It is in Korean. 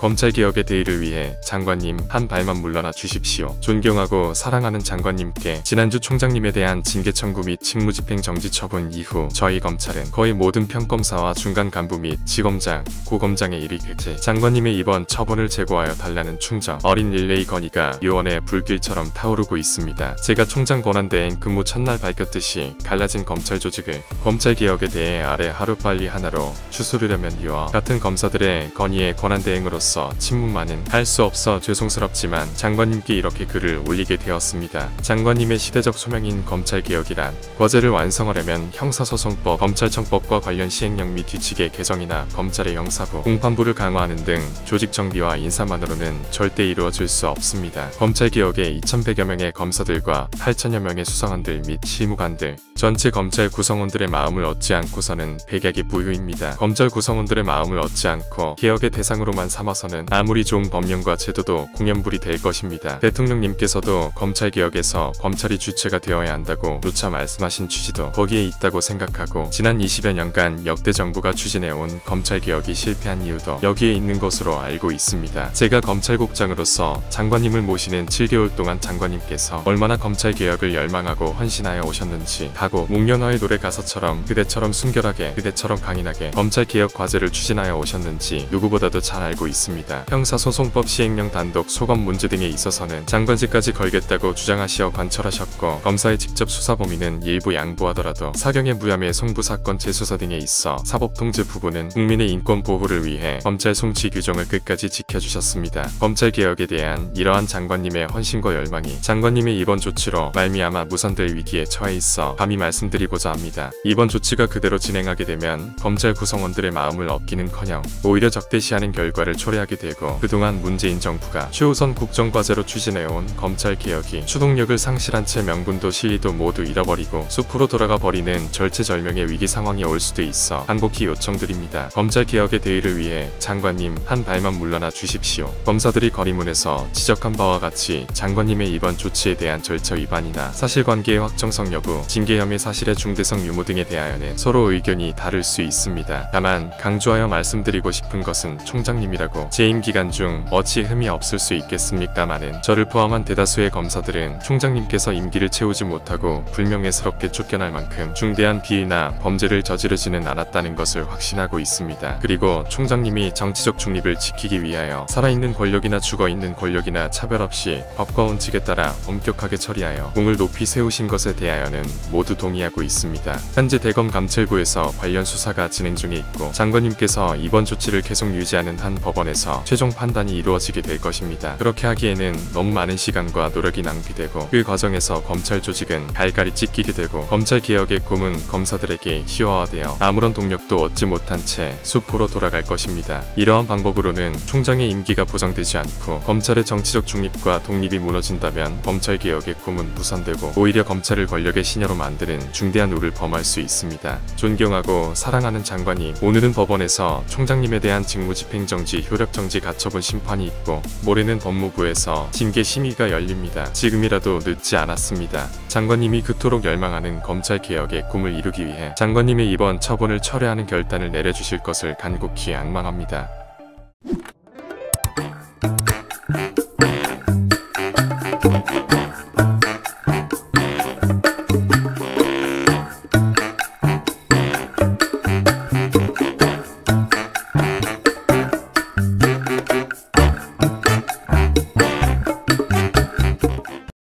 검찰개혁의 대의를 위해 장관님 한 발만 물러나 주십시오. 존경하고 사랑하는 장관님께 지난주 총장님에 대한 징계 청구 및 직무집행 정지 처분 이후 저희 검찰은 거의 모든 평검사와 중간 간부 및 지검장, 고검장에 이르 객체 장관님의 이번 처분을 제고하여 달라는 충정, 어린 릴레이 건의가 요원의 불길처럼 타오르고 있습니다. 제가 총장 권한대행 근무 첫날 밝혔듯이 갈라진 검찰 조직을 검찰개혁에 대해 아래 하루빨리 하나로 추스르려면 이와 같은 검사들의 건의에 권한대행으로서 침묵만은 할 수 없어 죄송스럽지만 장관님께 이렇게 글을 올리게 되었습니다. 장관님의 시대적 소명인 검찰개혁이란 과제를 완성하려면 형사소송법, 검찰청법과 관련 시행령 및 뒤치개 개정이나 검찰의 형사부, 공판부를 강화하는 등 조직 정비와 인사만으로는 절대 이루어질 수 없습니다. 검찰개혁에 2100여 명의 검사들과 8000여 명의 수사관들 및 실무관들, 전체 검찰 구성원들의 마음을 얻지 않고서는 백약이 부유입니다. 검찰 구성원들의 마음을 얻지 않고 개혁의 대상으로만 삼아서는 아무리 좋은 법령과 제도도 공연불이 될 것입니다. 대통령님께서도 검찰개혁에서 검찰이 주체가 되어야 한다고 누차 말씀하신 취지도 거기에 있다고 생각하고 지난 20여 년간 역대 정부가 추진해온 검찰개혁이 실패한 이유도 여기에 있는 것으로 알고 있습니다. 제가 검찰국장으로서 장관님을 모시는 7개월 동안 장관님께서 얼마나 검찰개혁을 열망하고 헌신하여 오셨는지 하고 묵년화의 노래 가사처럼 그대처럼 순결하게 그대처럼 강인하게 검찰개혁 과제를 추진하여 오셨는지 누구보다도 잘 알고 있습니다. 형사소송법 시행령 단독 소검 문제 등에 있어서는 장관직까지 걸겠다고 주장하시어 관철하셨고 검사의 직접 수사 범위는 일부 양보하더라도 사경의 무혐의 송부 사건 재수사 등에 있어 사법통제 부분은 국민의 인권 보호를 위해 검찰 송치 규정을 끝까지 지켜주셨습니다. 검찰개혁에 대한 이러한 장관님의 헌신과 열망이 장관님의 이번 조치로 말미암아 무산될 위기에 처해 있어 감히 말씀드리고자 합니다. 이번 조치가 그대로 진행하게 되면 검찰 구성원들의 마음을 얻기는커녕 오히려 적대시하는 결과를 초래하게 되고 그동안 문재인 정부가 최우선 국정과제로 추진해온 검찰개혁이 추동력을 상실한 채 명분도 실리도 모두 잃어버리고 숲으로 돌아가 버리는 절체절명의 위기 상황이 올 수도 있어 간곡히 요청드립니다. 검찰개혁의 대의를 위해 장관님 한 발만 물러나 주십시오. 검사들이 거리문에서 지적한 바와 같이 장관님의 이번 조치에 대한 절차 위반이나 사실관계의 확정성 여부, 징계 혐의 사실의 중대성 유무 등에 대하여는 서로 의견이 다를 수 있습니다. 다만 강조하여 말씀드리고 싶은 것은 총장님이라고 재임 기간 중 어찌 흠이 없을 수 있겠습니까마는 저를 포함한 대다수의 검사들은 총장님께서 임기를 채우지 못하고 불명예스럽게 쫓겨날 만큼 중대한 비리나 범죄를 저지르지는 않았다는 것을 확신하고 있습니다. 그리고 총장님이 정치적 중립을 지키기 위하여 살아있는 권력이나 죽어있는 권력이나 차별 없이 법과 원칙에 따라 엄격하게 처리하여 공을 높이 세우신 것에 대하여는 모두 동의하고 있습니다. 현재 대검 감찰부에서 관련 수사가 진행 중에 있고 장관님께서 이번 조치를 계속 유지하는 한 법원에서 최종 판단이 이루어지게 될 것입니다. 그렇게 하기에는 너무 많은 시간과 노력이 낭비되고 그 과정에서 검찰 조직은 갈갈이 찢기게 되고 검찰개혁의 꿈은 검사들에게 희화화되어 아무런 동력도 얻지 못한 채 숲으로 돌아갈 것입니다. 이러한 방법으로는 총장의 임기가 보장되지 않고 검찰의 정치적 중립과 독립이 무너진다면 검찰개혁의 꿈은 무산되고 오히려 검찰을 권력의 신여로 만드는 중대한 우를 범할 수 있습니다. 존경하고 사랑하는 장관님, 오늘은 법원에서 총장님에 대한 직무집행정지, 효력정지 가처분 심판이 있고 모레는 법무부에서 징계 심의가 열립니다. 지금이라도 늦지 않았습니다. 장관님이 그토록 열망하는 검찰개혁의 꿈을 이루기 위해 장관님의 이번 처분을 철회하는 결단을 내려주실 것을 간곡히 악망합니다.